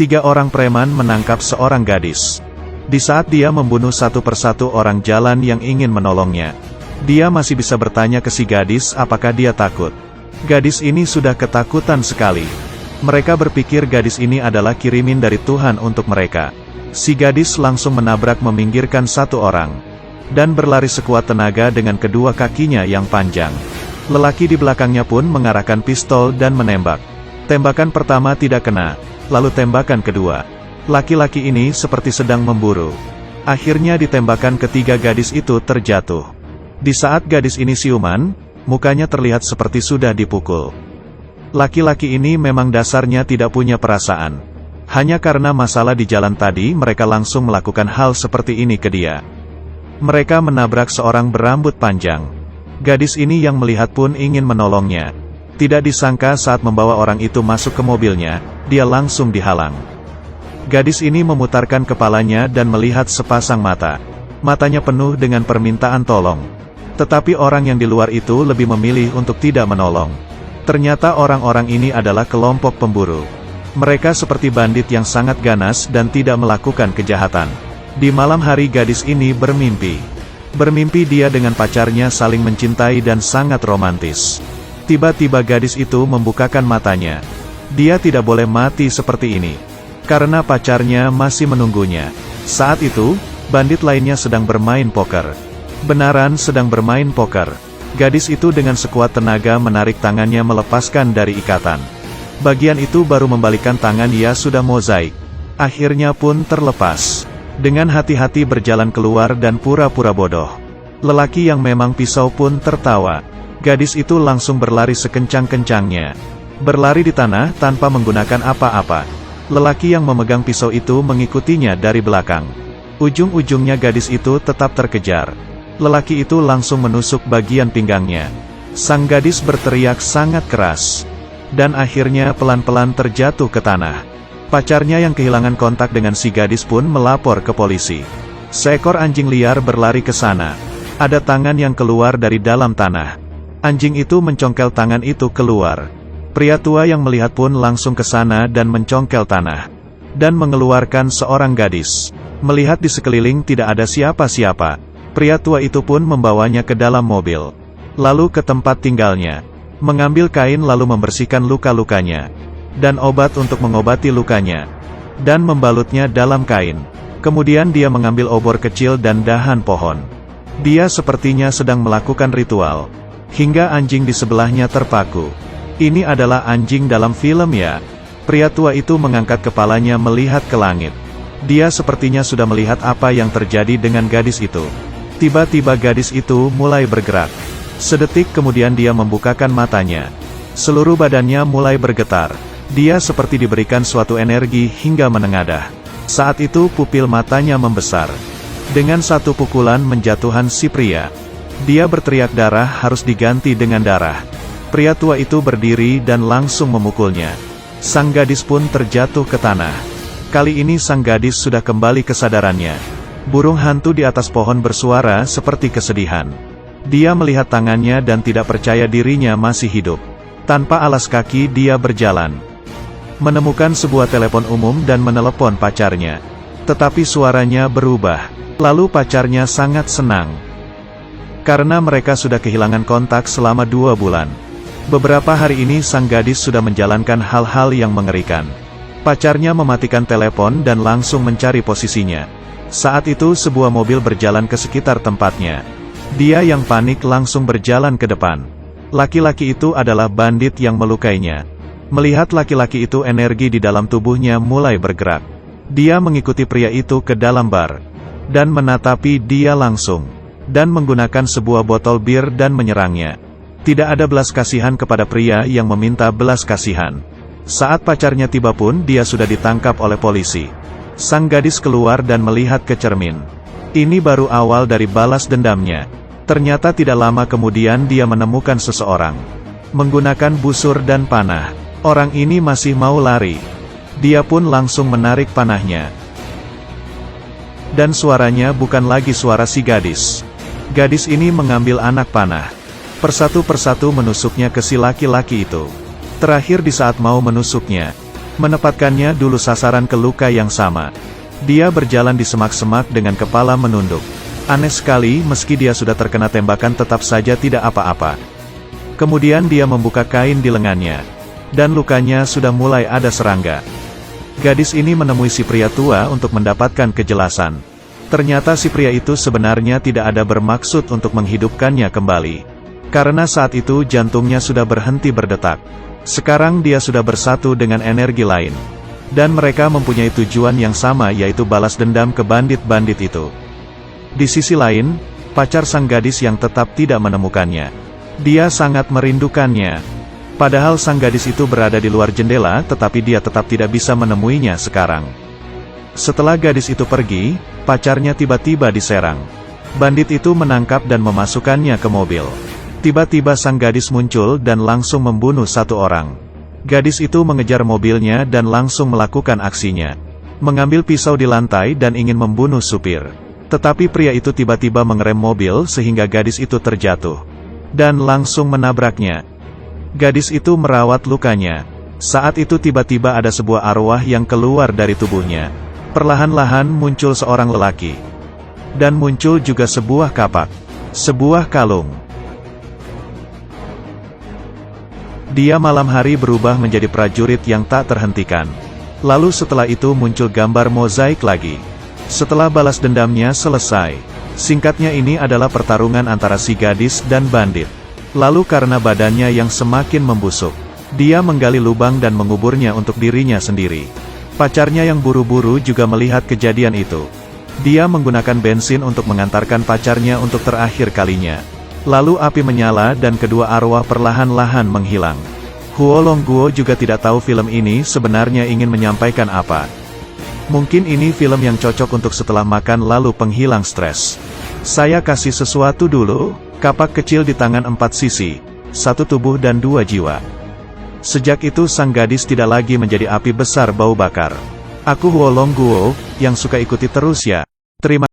3 orang preman menangkap seorang gadis. Di saat dia membunuh satu persatu orang jalan yang ingin menolongnya, dia masih bisa bertanya ke si gadis apakah dia takut. Gadis ini sudah ketakutan sekali. Mereka berpikir gadis ini adalah kiriman dari Tuhan untuk mereka. Si gadis langsung menabrak meminggirkan satu orang, dan berlari sekuat tenaga dengan kedua kakinya yang panjang. Lelaki di belakangnya pun mengarahkan pistol dan menembak. Tembakan pertama tidak kena, lalu tembakan kedua. Laki-laki ini seperti sedang memburu. Akhirnya ditembakkan ketiga gadis itu terjatuh. Di saat gadis ini siuman, mukanya terlihat seperti sudah dipukul. Laki-laki ini memang dasarnya tidak punya perasaan. Hanya karena masalah di jalan tadi mereka langsung melakukan hal seperti ini ke dia. Mereka menabrak seorang berambut panjang. Gadis ini yang melihat pun ingin menolongnya. Tidak disangka saat membawa orang itu masuk ke mobilnya, dia langsung dihalang. Gadis ini memutarkan kepalanya dan melihat sepasang mata. Matanya penuh dengan permintaan tolong. Tetapi orang yang di luar itu lebih memilih untuk tidak menolong. Ternyata orang-orang ini adalah kelompok pemburu. Mereka seperti bandit yang sangat ganas dan tidak melakukan kejahatan. Di malam hari gadis ini bermimpi. Bermimpi dia dengan pacarnya saling mencintai dan sangat romantis. Tiba-tiba gadis itu membukakan matanya. Dia tidak boleh mati seperti ini, karena pacarnya masih menunggunya. Saat itu, bandit lainnya sedang bermain poker. Benaran sedang bermain poker. Gadis itu dengan sekuat tenaga menarik tangannya melepaskan dari ikatan. Bagian itu baru membalikkan tangan ia sudah mozaik. Akhirnya pun terlepas. Dengan hati-hati berjalan keluar dan pura-pura bodoh. Lelaki yang memang pisau pun tertawa. Gadis itu langsung berlari sekencang-kencangnya. Berlari di tanah tanpa menggunakan apa-apa. Lelaki yang memegang pisau itu mengikutinya dari belakang. Ujung-ujungnya gadis itu tetap terkejar. Lelaki itu langsung menusuk bagian pinggangnya. Sang gadis berteriak sangat keras. Dan akhirnya pelan-pelan terjatuh ke tanah. Pacarnya yang kehilangan kontak dengan si gadis pun melapor ke polisi. Seekor anjing liar berlari ke sana. Ada tangan yang keluar dari dalam tanah. Anjing itu mencongkel tangan itu keluar. Pria tua yang melihat pun langsung ke sana dan mencongkel tanah. Dan mengeluarkan seorang gadis. Melihat di sekeliling tidak ada siapa-siapa, pria tua itu pun membawanya ke dalam mobil. Lalu ke tempat tinggalnya. Mengambil kain lalu membersihkan luka-lukanya. Dan obat untuk mengobati lukanya. Dan membalutnya dalam kain. Kemudian dia mengambil obor kecil dan dahan pohon. Dia sepertinya sedang melakukan ritual. Hingga anjing di sebelahnya terpaku. Ini adalah anjing dalam film ya? Pria tua itu mengangkat kepalanya melihat ke langit. Dia sepertinya sudah melihat apa yang terjadi dengan gadis itu. Tiba-tiba gadis itu mulai bergerak. Sedetik kemudian dia membukakan matanya. Seluruh badannya mulai bergetar. Dia seperti diberikan suatu energi hingga menengadah. Saat itu pupil matanya membesar. Dengan satu pukulan menjatuhkan si pria. Dia berteriak darah harus diganti dengan darah. Pria tua itu berdiri dan langsung memukulnya. Sang gadis pun terjatuh ke tanah. Kali ini sang gadis sudah kembali kesadarannya. Burung hantu di atas pohon bersuara seperti kesedihan. Dia melihat tangannya dan tidak percaya dirinya masih hidup. Tanpa alas kaki dia berjalan. Menemukan sebuah telepon umum dan menelepon pacarnya. Tetapi suaranya berubah. Lalu pacarnya sangat senang. Karena mereka sudah kehilangan kontak selama 2 bulan. Beberapa hari ini sang gadis sudah menjalankan hal-hal yang mengerikan. Pacarnya mematikan telepon dan langsung mencari posisinya. Saat itu sebuah mobil berjalan ke sekitar tempatnya. Dia yang panik langsung berjalan ke depan. Laki-laki itu adalah bandit yang melukainya. Melihat laki-laki itu energi di dalam tubuhnya mulai bergerak. Dia mengikuti pria itu ke dalam bar. Dan menatapi dia langsung. Dan menggunakan sebuah botol bir dan menyerangnya. Tidak ada belas kasihan kepada pria yang meminta belas kasihan. Saat pacarnya tiba pun dia sudah ditangkap oleh polisi. Sang gadis keluar dan melihat ke cermin. Ini baru awal dari balas dendamnya. Ternyata tidak lama kemudian dia menemukan seseorang. Menggunakan busur dan panah. Orang ini masih mau lari. Dia pun langsung menarik panahnya. Dan suaranya bukan lagi suara si gadis. Gadis ini mengambil anak panah. Persatu-persatu menusuknya ke si laki-laki itu. Terakhir di saat mau menusuknya, menempatkannya dulu sasaran ke luka yang sama. Dia berjalan di semak-semak dengan kepala menunduk. Aneh sekali, meski dia sudah terkena tembakan tetap saja tidak apa-apa. Kemudian dia membuka kain di lengannya. Dan lukanya sudah mulai ada serangga. Gadis ini menemui si pria tua untuk mendapatkan kejelasan. Ternyata si pria itu sebenarnya tidak ada bermaksud untuk menghidupkannya kembali. Karena saat itu jantungnya sudah berhenti berdetak. Sekarang dia sudah bersatu dengan energi lain. Dan mereka mempunyai tujuan yang sama, yaitu balas dendam ke bandit-bandit itu. Di sisi lain, pacar sang gadis yang tetap tidak menemukannya. Dia sangat merindukannya. Padahal sang gadis itu berada di luar jendela, tetapi dia tetap tidak bisa menemuinya sekarang. Setelah gadis itu pergi, pacarnya tiba-tiba diserang. Bandit itu menangkap dan memasukkannya ke mobil. Tiba-tiba sang gadis muncul dan langsung membunuh satu orang. Gadis itu mengejar mobilnya dan langsung melakukan aksinya. Mengambil pisau di lantai dan ingin membunuh supir. Tetapi pria itu tiba-tiba mengerem mobil sehingga gadis itu terjatuh. Dan langsung menabraknya. Gadis itu merawat lukanya. Saat itu tiba-tiba ada sebuah arwah yang keluar dari tubuhnya. Perlahan-lahan muncul seorang lelaki. Dan muncul juga sebuah kapak. Sebuah kalung. Dia malam hari berubah menjadi prajurit yang tak terhentikan. Lalu setelah itu muncul gambar mozaik lagi. Setelah balas dendamnya selesai. Singkatnya ini adalah pertarungan antara si gadis dan bandit. Lalu karena badannya yang semakin membusuk, dia menggali lubang dan menguburnya untuk dirinya sendiri. Pacarnya yang buru-buru juga melihat kejadian itu. Dia menggunakan bensin untuk mengantarkan pacarnya untuk terakhir kalinya. Lalu api menyala dan kedua arwah perlahan-lahan menghilang. Huo Longguo juga tidak tahu film ini sebenarnya ingin menyampaikan apa. Mungkin ini film yang cocok untuk setelah makan lalu penghilang stres. Saya kasih sesuatu dulu, kapak kecil di tangan 4 sisi, 1 tubuh dan 2 jiwa. Sejak itu sang gadis tidak lagi menjadi api besar bau bakar. Aku Huo Longguo, yang suka ikuti terus ya. Terima